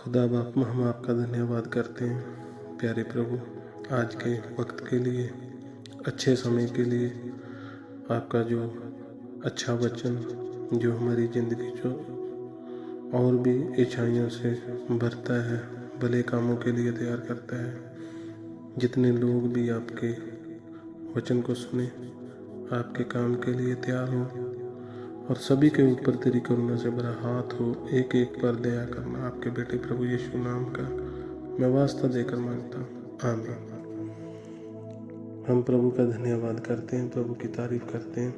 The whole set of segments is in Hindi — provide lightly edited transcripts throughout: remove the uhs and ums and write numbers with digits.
खुदा बाप हम आपका धन्यवाद करते हैं प्यारे प्रभु, आज के वक्त के लिए, अच्छे समय के लिए। आपका जो अच्छा वचन जो हमारी ज़िंदगी जो और भी इच्छाइयों से भरता है, भले कामों के लिए तैयार करता है। जितने लोग भी आपके वचन को सुने, आपके काम के लिए तैयार हो और सभी के ऊपर तेरी करुणा से भरा हाथ हो, एक एक पर दया करना। आपके बेटे प्रभु यीशु नाम का मैं वास्ता देकर मांगता हूँ, आमीन। हम प्रभु का धन्यवाद करते हैं, प्रभु की तारीफ करते हैं।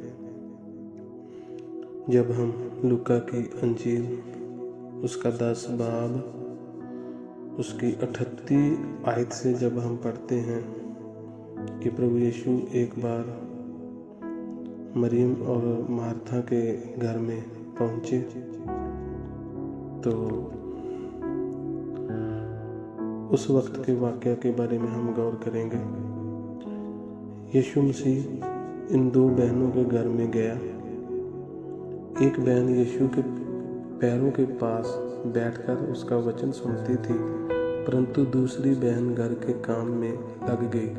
जब हम लूका की अंजील उसका 10 बाब उसकी 38 आयत से जब हम पढ़ते हैं कि प्रभु यीशु एक बार मरियम और मार्था के घर में पहुंचे, तो उस वक्त के वाक़या के बारे में हम गौर करेंगे। यीशु मसीह इन 2 बहनों के घर में गया। एक बहन यीशु के पैरों के पास बैठकर उसका वचन सुनती थी, परंतु दूसरी बहन घर के काम में लग गई।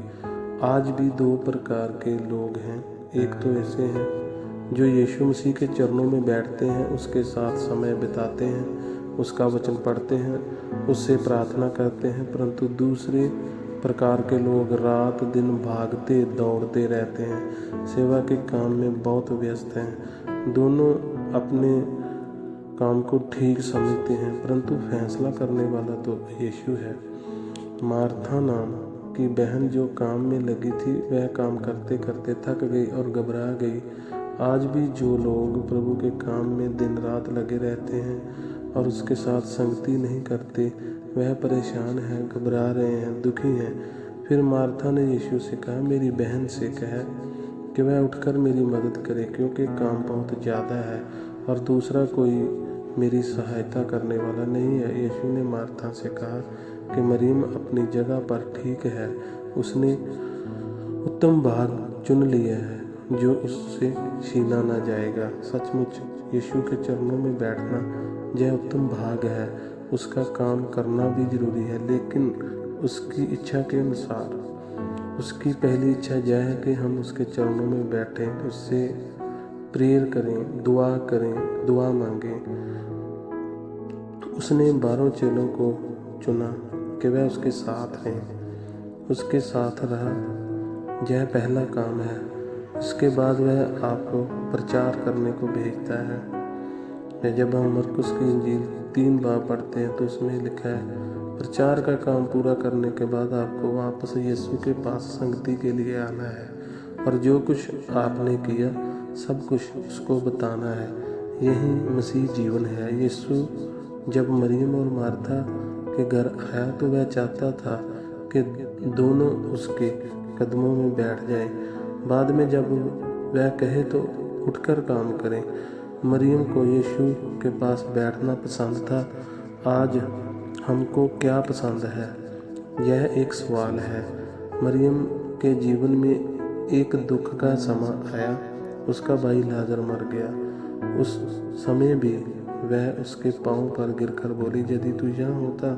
आज भी 2 प्रकार के लोग हैं। एक तो ऐसे हैं जो यीशु मसीह के चरणों में बैठते हैं, उसके साथ समय बिताते हैं, उसका वचन पढ़ते हैं, उससे प्रार्थना करते हैं, परंतु दूसरे प्रकार के लोग रात दिन भागते दौड़ते रहते हैं, सेवा के काम में बहुत व्यस्त हैं। दोनों अपने काम को ठीक समझते हैं, परंतु फैसला करने वाला तो यीशु है। मार्था नाम की बहन जो काम में लगी थी, वह काम करते करते थक गई और घबरा गई। आज भी जो लोग प्रभु के काम में दिन रात लगे रहते हैं और उसके साथ संगति नहीं करते, वह परेशान हैं, घबरा रहे हैं, दुखी हैं। फिर मार्था ने यीशु से कहा, मेरी बहन से कह कि वह उठकर मेरी मदद करे, क्योंकि काम बहुत ज़्यादा है और दूसरा कोई मेरी सहायता करने वाला नहीं है। यीशु ने मार्था से कहा कि मरियम अपनी जगह पर ठीक है, उसने उत्तम भाग चुन लिया है जो उससे छीना ना जाएगा। सचमुच यीशु के चरणों में बैठना यह उत्तम भाग है। उसका काम करना भी जरूरी है, लेकिन उसकी इच्छा के अनुसार। उसकी पहली इच्छा यह है कि हम उसके चरणों में बैठें, उससे प्रेयर करें, दुआ मांगें। उसने 12 चेलों को चुना कि वह उसके साथ रहें, उसके साथ रहा। यह पहला काम है। उसके बाद वह आपको प्रचार करने को भेजता है। जब हम मरकुस की इंजील 3 बार पढ़ते हैं तो उसमें लिखा है, प्रचार का काम पूरा करने के बाद आपको वापस यीशु के पास संगति के लिए आना है और जो कुछ आपने किया सब कुछ उसको बताना है। यही मसीह जीवन है। यीशु जब मरियम और मार्था के घर आया तो वह चाहता था कि दोनों उसके कदमों में बैठ जाएं। बाद में जब वह कहे तो उठकर काम करें। मरियम को यीशु के पास बैठना पसंद था। आज हमको क्या पसंद है, यह एक सवाल है। मरियम के जीवन में एक दुख का समय आया। उसका भाई लाजर मर गया। उस समय भी वह उसके पांव पर गिरकर बोली, यदि तू यहाँ होता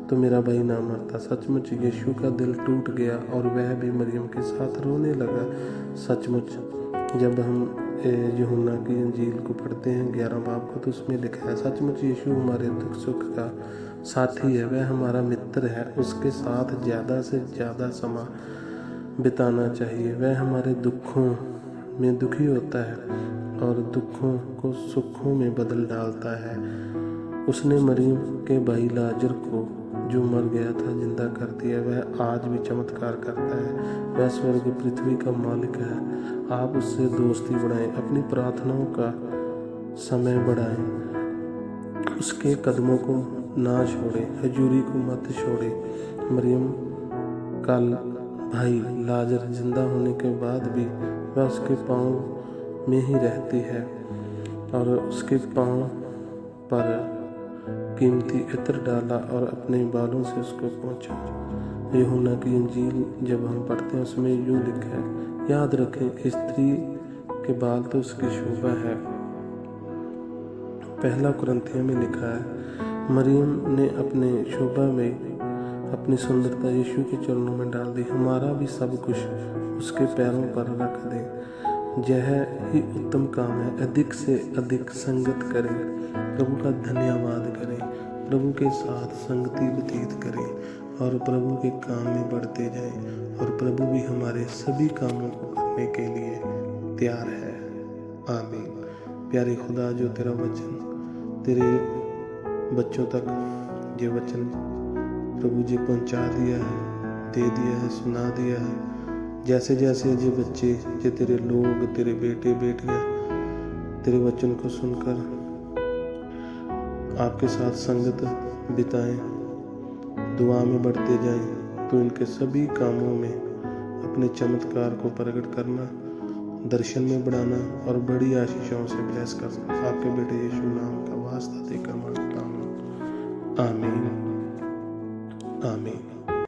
तो मेरा भाई ना मरता। सचमुच यीशु का दिल टूट गया और वह भी मरियम के साथ रोने लगा। सचमुच जब हम यूहन्ना की अंजील को पढ़ते हैं 11 बाब को, तो उसमें लिखा है, सचमुच यीशु हमारे दुख सुख का साथी है, वह हमारा मित्र है। उसके साथ ज़्यादा से ज़्यादा समय बिताना चाहिए। वह हमारे दुखों में दुखी होता है और दुखों को सुखों में बदल डालता है। उसने मरियम के भाई लाजर को जो मर गया था जिंदा कर दिया। वह आज भी चमत्कार करता है। वह स्वर्ग पृथ्वी का मालिक है। आप उससे दोस्ती बढ़ाएं, अपनी प्रार्थनाओं का समय बढ़ाएं, उसके कदमों को ना छोड़ें, हजूरी को मत छोड़ें। मरियम का भाई लाजर जिंदा होने के बाद भी वह उसके पाँव में ही रहती है और उसके पाँव पर कीमती इत्र डाला और अपने बालों से उसको पहुँचा। यूहन्ना की इंजील जब हम पढ़ते हैं उसमें यूँ लिखा है, याद रखें स्त्री के बाल तो उसकी शोभा है। 1 कुरिन्थियों में लिखा है, मरियम ने अपने शोभा में अपनी सुंदरता यीशु के चरणों में डाल दी। हमारा भी सब कुछ उसके पैरों पर रख दें। यह ही उत्तम काम है। अधिक से अधिक संगत करें, प्रभु का धन्यवाद करें, प्रभु के साथ संगति व्यतीत करें और प्रभु के काम में बढ़ते जाएं। और प्रभु भी हमारे सभी कामों को करने के लिए तैयार है। आमीन। प्यारे खुदा, जो तेरा वचन तेरे बच्चों तक ये वचन प्रभु जी पहुंचा दिया है, दे दिया है, सुना दिया है। जैसे जैसे ये बच्चे, ये तेरे लोग, तेरे बेटे बेटियां तेरे वचन को सुनकर आपके साथ संगत बिताएं, दुआ में बढ़ते जाएं, तो इनके सभी कामों में अपने चमत्कार को प्रकट करना, दर्शन में बढ़ाना और बड़ी आशीषों से ब्लेस करना। आपके बेटे यीशु नाम का वास्ता देकर मांगता हूँ। आमीन, आमीन।